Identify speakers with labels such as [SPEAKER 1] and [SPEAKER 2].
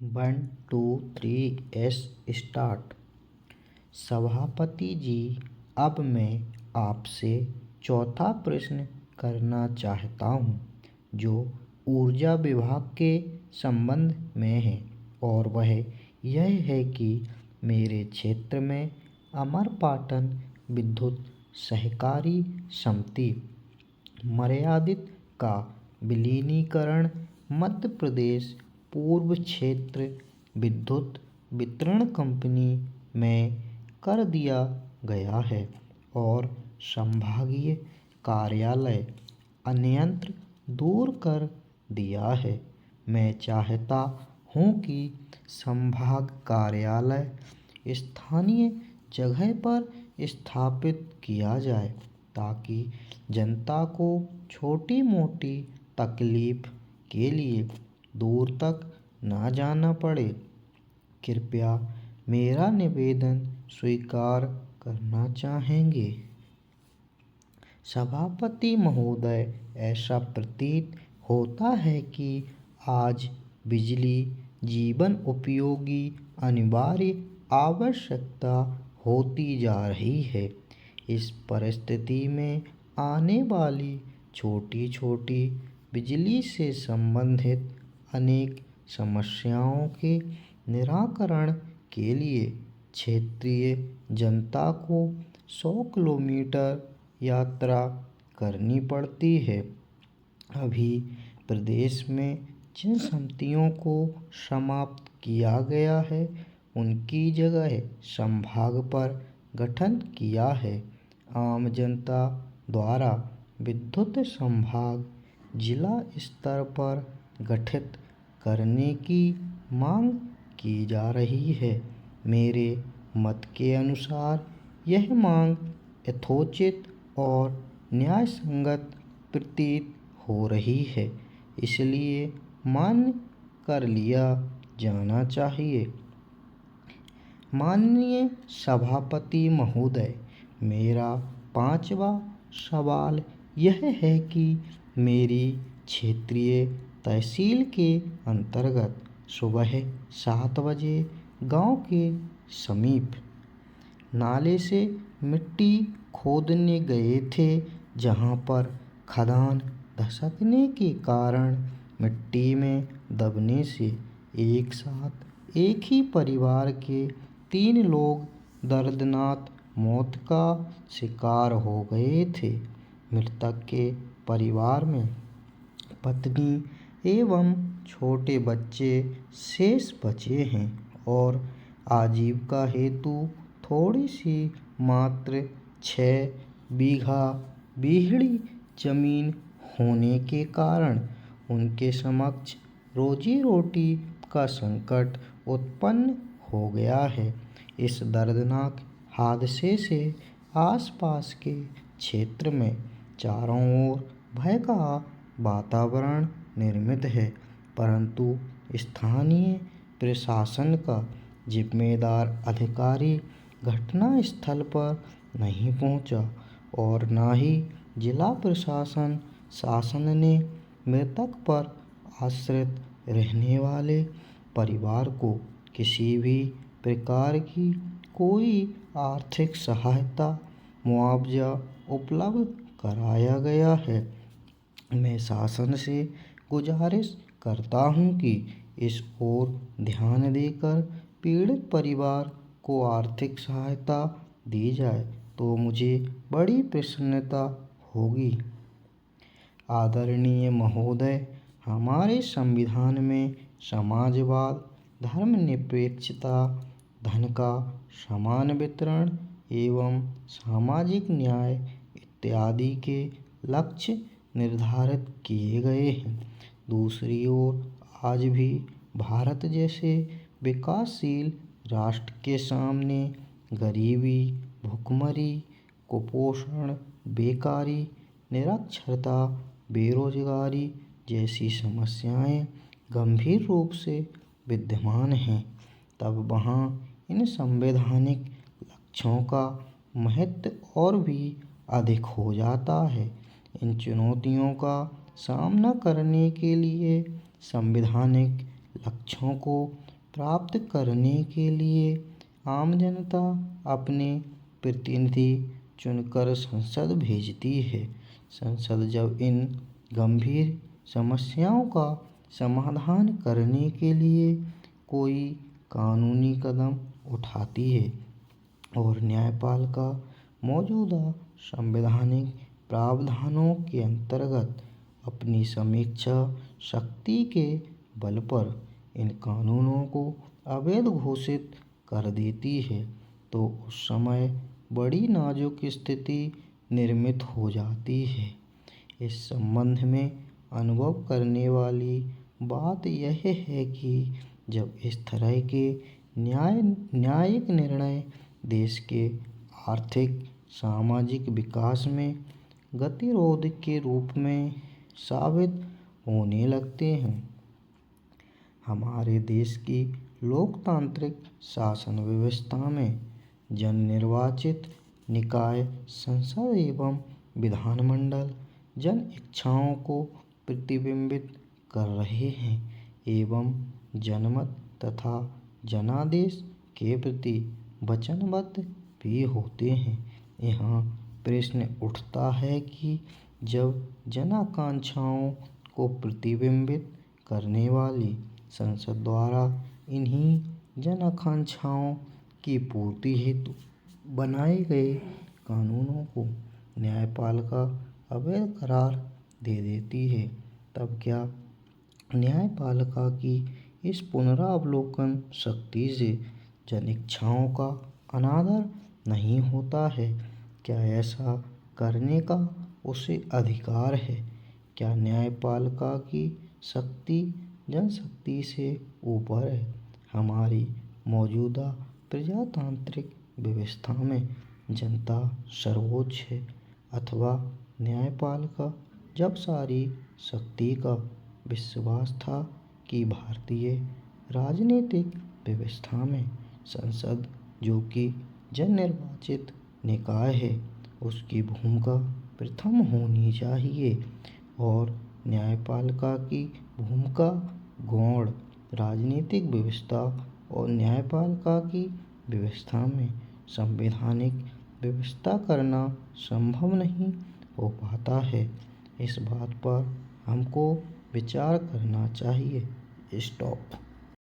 [SPEAKER 1] 1 2 3 start. सभापति जी, अब मैं आपसे चौथा प्रश्न करना चाहता हूँ जो ऊर्जा विभाग के संबंध में है, और वह यह है कि मेरे क्षेत्र में अमरपाटन विद्युत सहकारी समिति मर्यादित का विलीनीकरण मध्य प्रदेश पूर्व क्षेत्र विद्युत वितरण कंपनी में कर दिया गया है और संभागीय कार्यालय अन्यत्र दूर कर दिया है। मैं चाहता हूँ कि संभाग कार्यालय स्थानीय जगह पर स्थापित किया जाए ताकि जनता को छोटी मोटी तकलीफ के लिए दूर तक ना जाना पड़े। कृपया मेरा निवेदन स्वीकार करना चाहेंगे। सभापति महोदय, ऐसा प्रतीत होता है कि आज बिजली जीवन उपयोगी अनिवार्य आवश्यकता होती जा रही है। इस परिस्थिति में आने वाली छोटी छोटी बिजली से संबंधित अनेक समस्याओं के निराकरण के लिए क्षेत्रीय जनता को 100 किलोमीटर यात्रा करनी पड़ती है। अभी प्रदेश में जिन समितियों को समाप्त किया गया है, उनकी जगह संभाग पर गठन किया है। आम जनता द्वारा विद्युत संभाग जिला स्तर पर गठित करने की मांग की जा रही है। मेरे मत के अनुसार यह मांग यथोचित और न्यायसंगत प्रतीत हो रही है, इसलिए मान्य कर लिया जाना चाहिए। माननीय सभापति महोदय, मेरा पांचवा सवाल यह है कि मेरी क्षेत्रीय तहसील के अंतर्गत सुबह 7 बजे गांव के समीप नाले से मिट्टी खोदने गए थे, जहां पर खदान धंसकने के कारण मिट्टी में दबने से एक साथ एक ही परिवार के 3 लोग दर्दनाक मौत का शिकार हो गए थे। मृतक के परिवार में पत्नी एवं छोटे बच्चे शेष बचे हैं और आजीविका हेतु थोड़ी सी मात्र 6 बीघा बीहड़ी जमीन होने के कारण उनके समक्ष रोजी रोटी का संकट उत्पन्न हो गया है। इस दर्दनाक हादसे से आसपास के क्षेत्र में चारों ओर भय का वातावरण निर्मित है, परंतु स्थानीय प्रशासन का जिम्मेदार अधिकारी घटना स्थल पर नहीं पहुंचा और न ही जिला प्रशासन शासन ने मृतक पर आश्रित रहने वाले परिवार को किसी भी प्रकार की कोई आर्थिक सहायता मुआवजा उपलब्ध कराया गया है। मैं शासन से गुजारिश करता हूं कि इस ओर ध्यान देकर पीड़ित परिवार को आर्थिक सहायता दी जाए तो मुझे बड़ी प्रसन्नता होगी। आदरणीय महोदय, हमारे संविधान में समाजवाद, धर्मनिरपेक्षता, धन का समान वितरण एवं सामाजिक न्याय इत्यादि के लक्ष्य निर्धारित किए गए हैं। दूसरी ओर आज भी भारत जैसे विकासशील राष्ट्र के सामने गरीबी, भुखमरी, कुपोषण, बेकारी, निरक्षरता, बेरोजगारी जैसी समस्याएं गंभीर रूप से विद्यमान हैं। तब वहाँ इन संवैधानिक लक्ष्यों का महत्व और भी अधिक हो जाता है। इन चुनौतियों का सामना करने के लिए संवैधानिक लक्ष्यों को प्राप्त करने के लिए आम जनता अपने प्रतिनिधि चुनकर संसद भेजती है। संसद जब इन गंभीर समस्याओं का समाधान करने के लिए कोई कानूनी कदम उठाती है और न्यायपालिका मौजूदा संवैधानिक प्रावधानों के अंतर्गत अपनी समीक्षा शक्ति के बल पर इन कानूनों को अवैध घोषित कर देती है, तो उस समय बड़ी नाजुक स्थिति निर्मित हो जाती है। इस संबंध में अनुभव करने वाली बात यह है कि जब इस तरह के न्यायिक निर्णय देश के आर्थिक सामाजिक विकास में गतिरोध के रूप में साबित होने लगते हैं। हमारे देश की लोकतांत्रिक शासन व्यवस्था में जन निर्वाचित निकाय संसद एवं विधानमंडल जन इच्छाओं को प्रतिबिंबित कर रहे हैं एवं जनमत तथा जनादेश के प्रति वचनबद्ध भी होते हैं। यहाँ प्रश्न उठता है कि जब जन आकांक्षाओं को प्रतिबिंबित करने वाली संसद द्वारा इन्हीं जन आकांक्षाओं की पूर्ति हेतु बनाए गए कानूनों को न्यायपालिका अवैध करार दे देती है, तब क्या न्यायपालिका की इस पुनरावलोकन शक्ति से जन इच्छाओं का अनादर नहीं होता है? क्या ऐसा करने का उसे अधिकार है? क्या न्यायपालिका की शक्ति जनशक्ति से ऊपर है? हमारी मौजूदा प्रजातांत्रिक व्यवस्था में जनता सर्वोच्च है अथवा न्यायपालिका? जब सारी शक्ति का विश्वास था कि भारतीय राजनीतिक व्यवस्था में संसद, जो कि जन निर्वाचित निकाय है, उसकी भूमिका प्रथम होनी चाहिए और न्यायपालिका की भूमिका गौण राजनीतिक व्यवस्था और न्यायपालिका की व्यवस्था में संवैधानिक व्यवस्था करना संभव नहीं हो पाता है। इस बात पर हमको विचार करना चाहिए। स्टॉप।